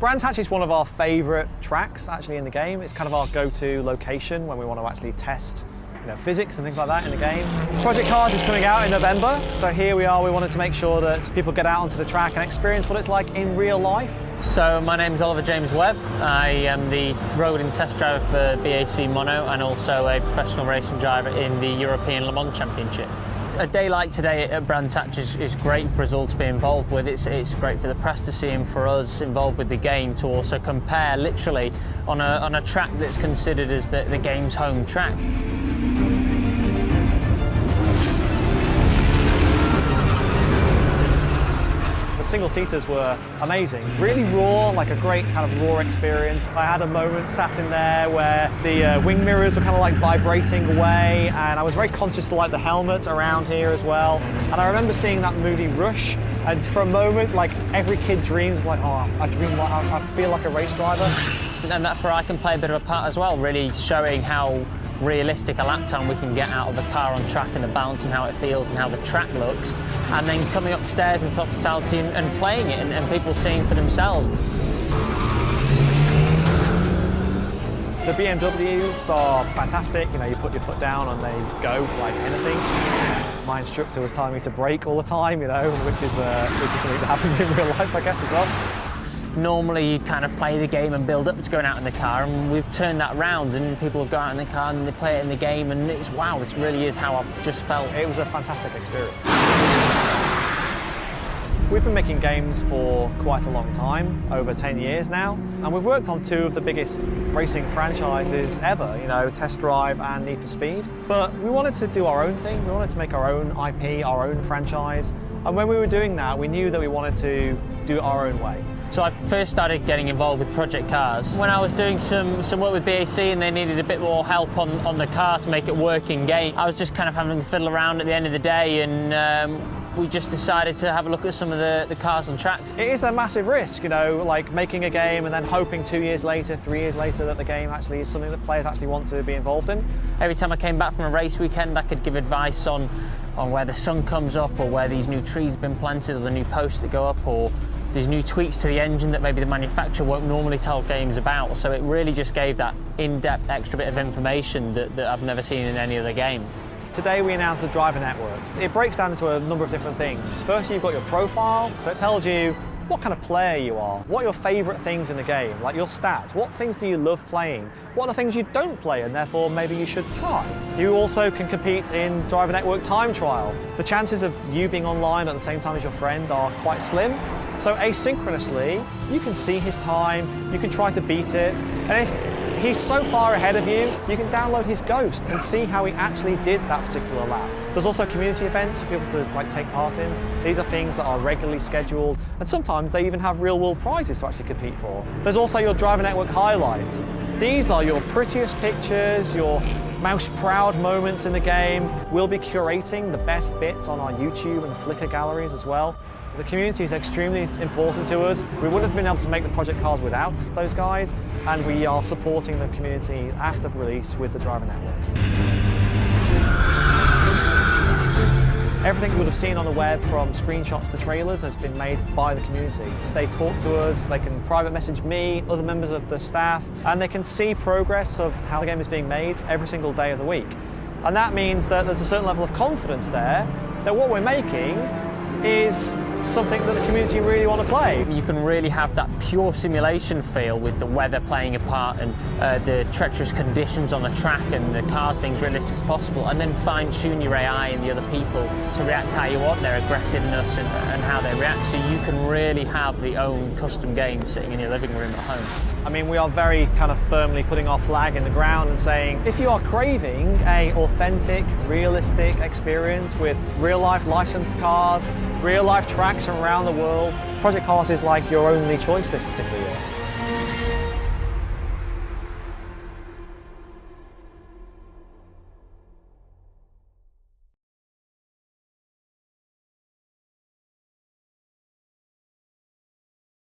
Brands Hatch is one of our favourite tracks actually in the game. It's kind of our go-to location when we want to actually test physics and things like that in the game. Project Cars is coming out in November, so here we are. We wanted to make sure that people get out onto the track and experience what it's like in real life. So my name is Oliver James Webb. I am the road and test driver for BAC Mono and also a professional racing driver in the European Le Mans Championship. A day like today at Brands Hatch is great for us all to be involved with. It's great for the press to see and for us involved with the game to also compare literally on a track that's considered as the game's home track. Single-seaters were amazing, really raw, like a great kind of raw experience. I had a moment sat in there where the wing mirrors were kind of like vibrating away, and I was very conscious of like the helmet around here as well. And I remember seeing that movie Rush, and for a moment, like every kid dreams, like, oh, I feel like a race driver. And that's where I can play a bit of a part as well, really showing how realistic a lap time we can get out of the car on track and the balance and how it feels and how the track looks, and then coming upstairs into hospitality and playing it and people seeing for themselves. The BMWs are fantastic. You put your foot down and they go like anything. My instructor was telling me to brake all the time, which is something that happens in real life, I guess, as well. Normally you kind of play the game and build up to going out in the car, and we've turned that round and people have gone out in the car and they play it in the game, and it's wow, this really is how I've just felt. It was a fantastic experience. We've been making games for quite a long time, over 10 years now, and we've worked on two of the biggest racing franchises ever, Test Drive and Need for Speed. But we wanted to do our own thing, we wanted to make our own IP, our own franchise, and when we were doing that, we knew that we wanted to do it our own way. So I first started getting involved with Project Cars when I was doing some work with BAC and they needed a bit more help on the car to make it work in game. I was just kind of having to fiddle around at the end of the day, and we just decided to have a look at some of the cars and tracks. It is a massive risk, like making a game and then hoping 2 years later, 3 years later that the game actually is something that players actually want to be involved in. Every time I came back from a race weekend, I could give advice on where the sun comes up, or where these new trees have been planted, or the new posts that go up, or these new tweaks to the engine that maybe the manufacturer won't normally tell games about. So it really just gave that in-depth extra bit of information that I've never seen in any other game. Today we announced the Driver Network. It breaks down into a number of different things. First, you've got your profile, so it tells you what kind of player you are, what are your favourite things in the game, like your stats, what things do you love playing, what are things you don't play and therefore maybe you should try. You also can compete in Driver Network Time Trial. The chances of you being online at the same time as your friend are quite slim, so asynchronously you can see his time, you can try to beat it, and if he's so far ahead of you, you can download his Ghost and see how he actually did that particular lap. There's also community events for people to take part in. These are things that are regularly scheduled, and sometimes they even have real-world prizes to actually compete for. There's also your Driver Network highlights. These are your prettiest pictures, your most proud moments in the game. We'll be curating the best bits on our YouTube and Flickr galleries as well. The community is extremely important to us. We wouldn't have been able to make the Project Cars without those guys, and we are supporting the community after release with the Driver Network. Everything you would have seen on the web, from screenshots to trailers, has been made by the community. They talk to us, they can private message me, other members of the staff, and they can see progress of how the game is being made every single day of the week. And that means that there's a certain level of confidence there that what we're making is something that the community really want to play. You can really have that pure simulation feel with the weather playing a part, and the treacherous conditions on the track, and the cars being as realistic as possible, and then fine-tune your AI and the other people to react how you want, their aggressiveness and how they react, so you can really have the own custom game sitting in your living room at home. I mean, we are very kind of firmly putting our flag in the ground and saying, if you are craving an authentic, realistic experience with real-life licensed cars, real-life tracks from around the world, Project Cars is like your only choice this particular year.